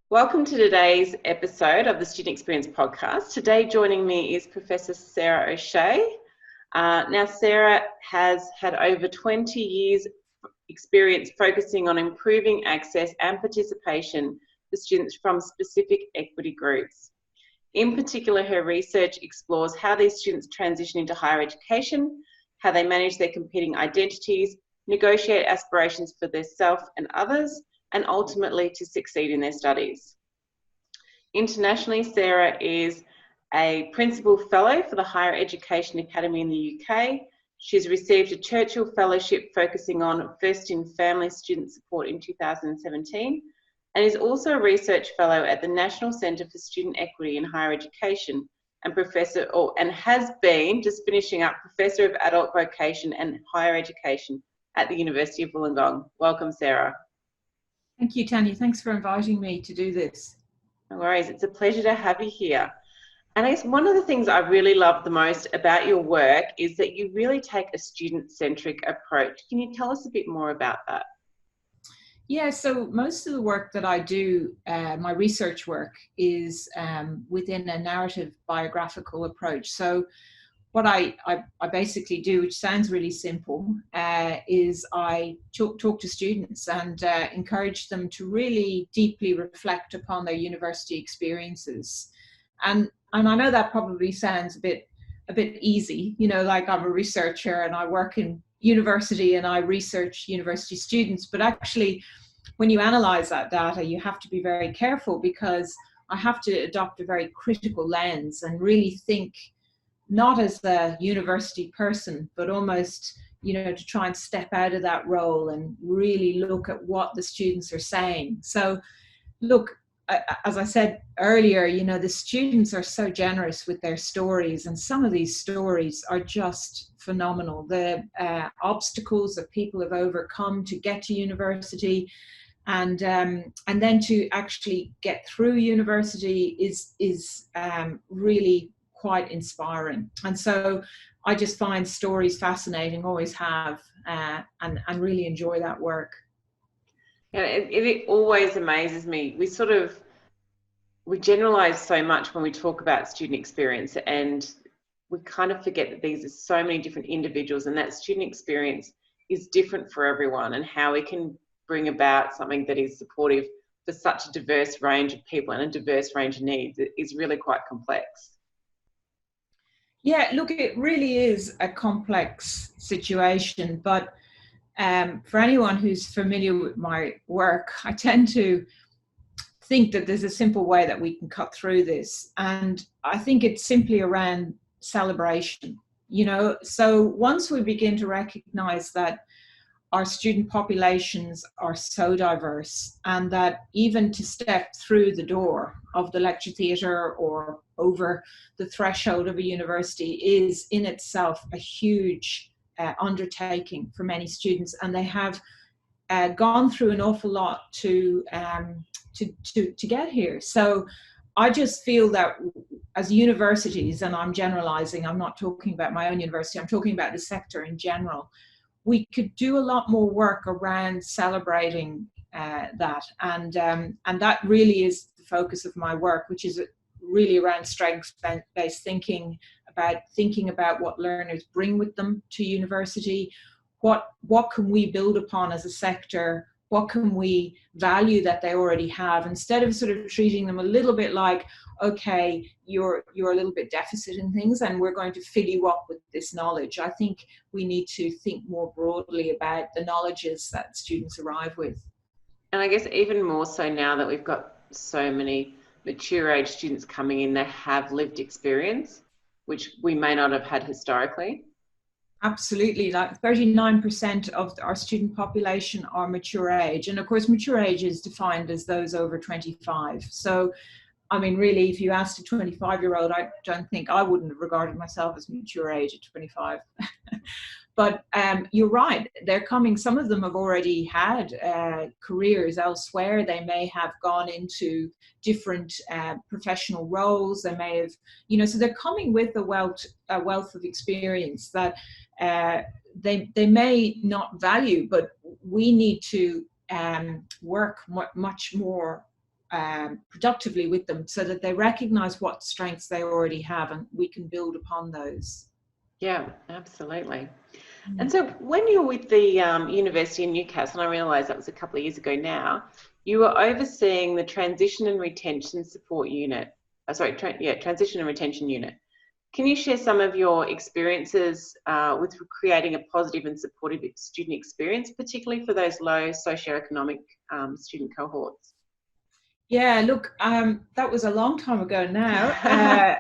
Welcome to today's episode of the Student Experience Podcast. Today joining me is Professor Sarah OShea. Now Sarah has had over 20 years experience focusing on improving access and participation for students from specific equity groups. In particular, her research explores how these students transition into higher education, how they manage their competing identities, negotiate aspirations for their self and others, and ultimately to succeed in their studies. Internationally, Sarah is a Principal Fellow for the Higher Education Academy in the UK. She's received a Churchill Fellowship focusing on First in Family Student Support in 2017 and is also a Research Fellow at the National Centre for Student Equity in Higher Education and has been, just finishing up, Professor of Adult Vocation and Higher Education at the University of Wollongong. Welcome, Sarah. Thank you, Tanya. Thanks for inviting me to do this. No worries. It's a pleasure to have you here. And I guess one of the things I really love the most about your work is that you really take a student-centric approach. Can you tell us a bit more about that? Yeah, so most of the work that I do, my research work, is within a narrative biographical approach. So what I basically do, which sounds really simple, is I talk to students and encourage them to really deeply reflect upon their university experiences. And I know that probably sounds a bit easy, you know, like I'm a researcher and I work in university and I research university students, but actually when you analyze that data, you have to be very careful because I have to adopt a very critical lens and really think not as the university person, but almost, you know, to try and step out of that role and really look at what the students are saying. So look, as I said earlier, you know, the students are so generous with their stories, and some of these stories are just phenomenal. The obstacles that people have overcome to get to university, and then to actually get through university is really quite inspiring. And so I just find stories fascinating, always have, and really enjoy that work. Yeah, it always amazes me. We generalize so much when we talk about student experience, and we kind of forget that these are so many different individuals, and that student experience is different for everyone, and how we can bring about something that is supportive for such a diverse range of people and a diverse range of needs is really quite complex. Yeah, look, it really is a complex situation, but for anyone who's familiar with my work, I tend to think that there's a simple way that we can cut through this. And I think it's simply around celebration, you know. So once we begin to recognize that our student populations are so diverse, and that even to step through the door of the lecture theatre or over the threshold of a university is in itself a huge undertaking for many students, and they have gone through an awful lot to get here. So I just feel that as universities, and I'm generalizing, I'm not talking about my own university, I'm talking about the sector in general, we could do a lot more work around celebrating that. And that really is the focus of my work, which is really around strengths-based thinking about what learners bring with them to university. What can we build upon as a sector? What can we value that they already have, instead of sort of treating them a little bit like, okay, you're a little bit deficit in things and we're going to fill you up with this knowledge. I think we need to think more broadly about the knowledges that students arrive with. And I guess even more so now that we've got so many mature age students coming in, they have lived experience, which we may not have had historically. Absolutely, like 39% of our student population are mature age. And of course, mature age is defined as those over 25. So, I mean, really, if you asked a 25-year-old, I don't think I wouldn't have regarded myself as mature age at 25. But you're right, they're coming. Some of them have already had careers elsewhere. They may have gone into different professional roles. They may have, you know, so they're coming with a wealth of experience that they may not value, but we need to work much more productively with them so that they recognize what strengths they already have and we can build upon those. Yeah, absolutely. And so when you were with the University in Newcastle, and I realise that was a couple of years ago now, you were overseeing the Transition and Retention Support Unit. Transition and Retention Unit. Can you share some of your experiences with creating a positive and supportive student experience, particularly for those low socioeconomic student cohorts? Yeah, look, that was a long time ago now.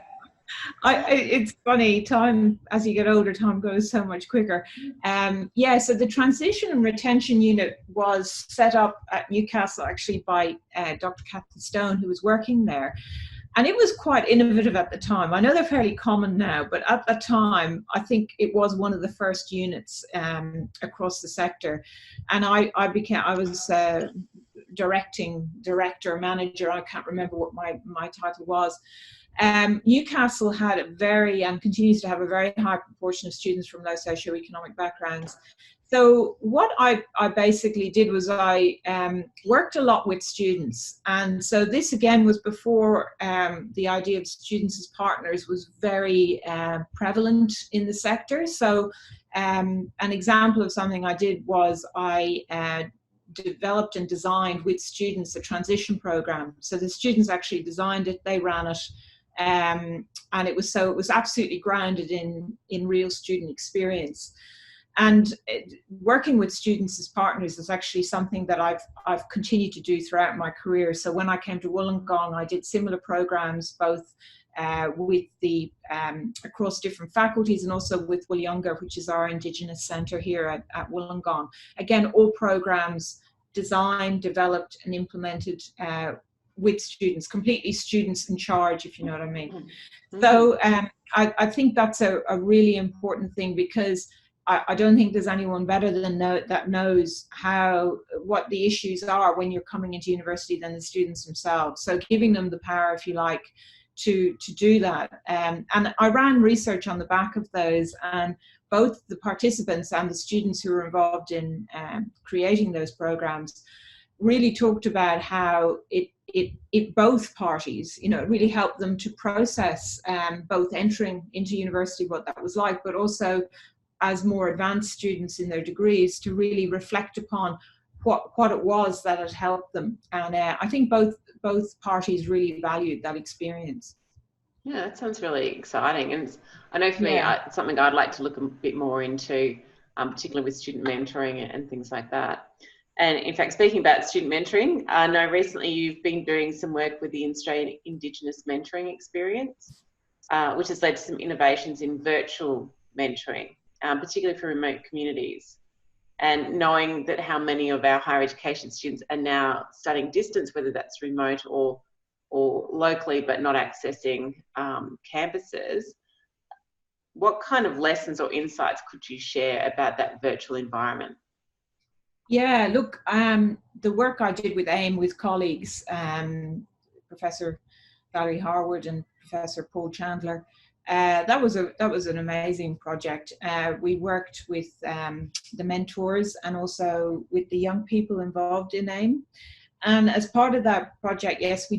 It's funny, time, as you get older, time goes so much quicker. So the Transition and Retention Unit was set up at Newcastle actually by Dr. Kathy Stone, who was working there. And it was quite innovative at the time. I know they're fairly common now, but at that time, I think it was one of the first units across the sector. And I was director, manager, I can't remember what my title was. Newcastle had and continues to have a very high proportion of students from low socioeconomic backgrounds. So what I basically did was I worked a lot with students. And so this again was before the idea of students as partners was very prevalent in the sector. So an example of something I did was I developed and designed with students a transition program. So the students actually designed it, they ran it. And it was absolutely grounded in real student experience. And working with students as partners is actually something that I've continued to do throughout my career. So when I came to Wollongong, I did similar programs, both with the across different faculties and also with Wollonga, which is our Indigenous Centre here at Wollongong. Again, all programs designed, developed and implemented with students, completely students in charge, if you know what I mean. Mm-hmm. So I think that's a really important thing, because I don't think there's anyone better that knows what the issues are when you're coming into university than the students themselves. So giving them the power, if you like, to do that. And I ran research on the back of those, and both the participants and the students who were involved in creating those programs really talked about how it both parties, it really helped them to process both entering into university, what that was like, but also as more advanced students in their degrees to really reflect upon what it was that had helped them. And I think both parties really valued that experience. Yeah, that sounds really exciting. And I know for me, it's something I'd like to look a bit more into, particularly with student mentoring and things like that. And in fact, speaking about student mentoring, I know recently you've been doing some work with the Australian Indigenous Mentoring Experience, which has led to some innovations in virtual mentoring, particularly for remote communities. And knowing that how many of our higher education students are now studying distance, whether that's remote or locally but not accessing campuses, what kind of lessons or insights could you share about that virtual environment? Yeah, look, the work I did with AIM with colleagues, Professor Valerie Harwood and Professor Paul Chandler, that was an amazing project. We worked with the mentors and also with the young people involved in AIM. And as part of that project, yes, we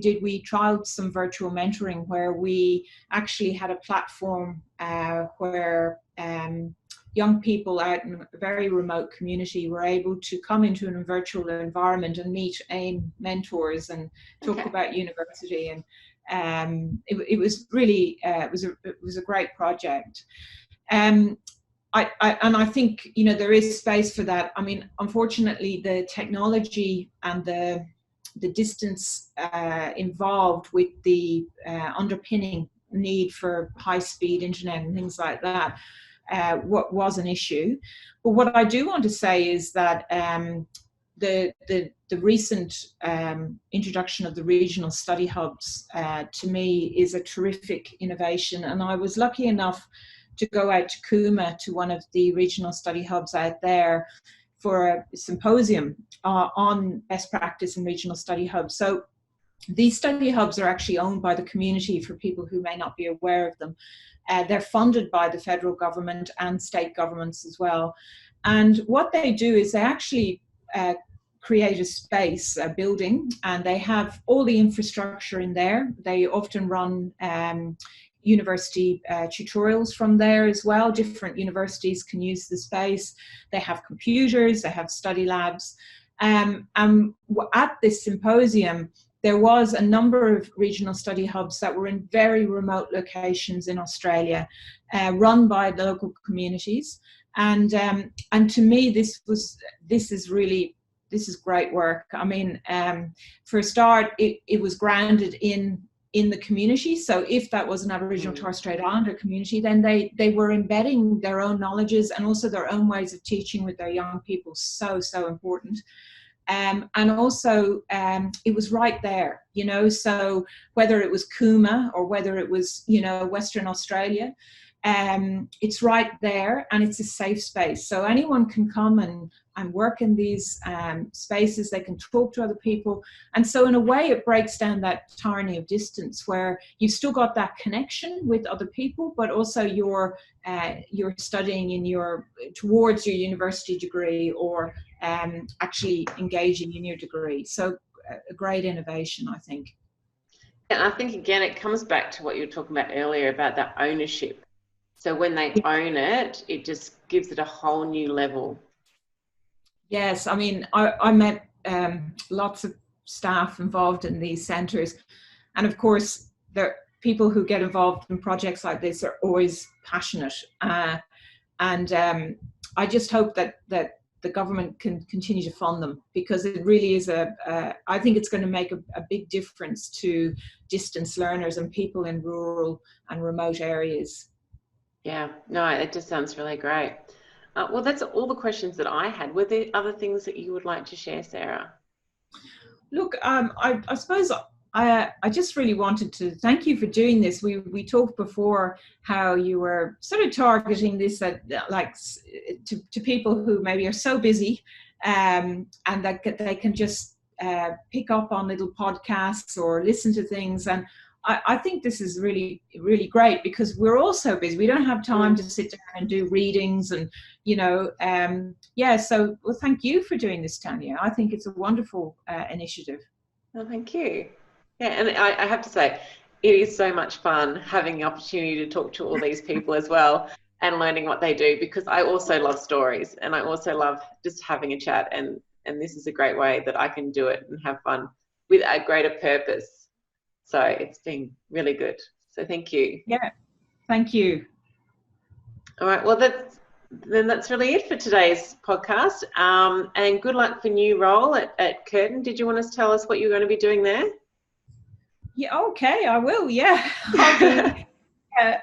trialed some virtual mentoring where we actually had a platform where young people out in a very remote community were able to come into a virtual environment and meet AIM mentors and talk about university. And it was really, it was a great project. I think, there is space for that. I mean, unfortunately, the technology and the distance involved with the underpinning need for high-speed internet and things like that what was an issue. But what I do want to say is that the recent introduction of the regional study hubs to me is a terrific innovation. And I was lucky enough to go out to Cooma, to one of the regional study hubs out there, for a symposium on best practice in regional study hubs. So these study hubs are actually owned by the community, for people who may not be aware of them. They're funded by the federal government and state governments as well. And what they do is they actually create a space, a building, and they have all the infrastructure in there. They often run university tutorials from there as well. Different universities can use the space. They have computers, they have study labs. And at this symposium, there was a number of regional study hubs that were in very remote locations in Australia, run by the local communities. And to me, this is great work. I mean, for a start, it was grounded in the community. So if that was an Aboriginal Torres Strait Islander community, then they were embedding their own knowledges and also their own ways of teaching with their young people. So important. And also it was right there, you know, so whether it was Cooma or whether it was, you know, Western Australia, it's right there and it's a safe space. So anyone can come and work in these spaces. They can talk to other people. And so in a way, it breaks down that tyranny of distance where you've still got that connection with other people, but also you're studying towards your university degree or actually engaging in your degree. So a great innovation, I think. And I think, again, it comes back to what you were talking about earlier about that ownership. So when they own it, it just gives it a whole new level. Yes, I mean, I met lots of staff involved in these centres. And of course, people who get involved in projects like this are always passionate. And I just hope that the government can continue to fund them, because it really is I think it's going to make a big difference to distance learners and people in rural and remote areas. Yeah, no, it just sounds really great. Well, that's all the questions that I had. Were there other things that you would like to share, Sarah? Look, I suppose I just really wanted to thank you for doing this. We talked before how you were sort of targeting this at to people who maybe are so busy and that they can just pick up on little podcasts or listen to things. And I think this is really, really great because we're all so busy. We don't have time to sit down and do readings and, you know, so, well, thank you for doing this, Tanya. I think it's a wonderful initiative. Well, thank you. Yeah, and I have to say, it is so much fun having the opportunity to talk to all these people as well and learning what they do, because I also love stories and I also love just having a chat, and this is a great way that I can do it and have fun with a greater purpose. So it's been really good. So thank you. Yeah, thank you. All right. Well, that's really it for today's podcast. And good luck for new role at Curtin. Did you want to tell us what you're going to be doing there? Yeah. Okay. I will. Yeah.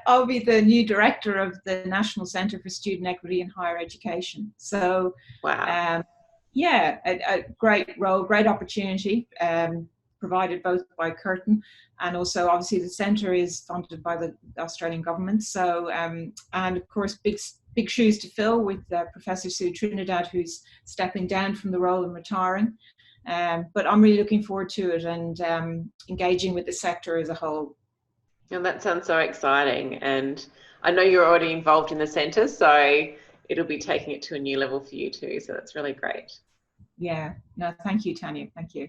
I'll be the new director of the National Centre for Student Equity in Higher Education. So, wow. A great role, great opportunity. Provided both by Curtin, and also obviously the centre is funded by the Australian government. So and of course big shoes to fill with Professor Sue Trinidad, who's stepping down from the role and retiring. But I'm really looking forward to it and engaging with the sector as a whole. And that sounds so exciting. And I know you're already involved in the centre, so it'll be taking it to a new level for you too. So that's really great. Yeah. No, thank you, Tanya. Thank you.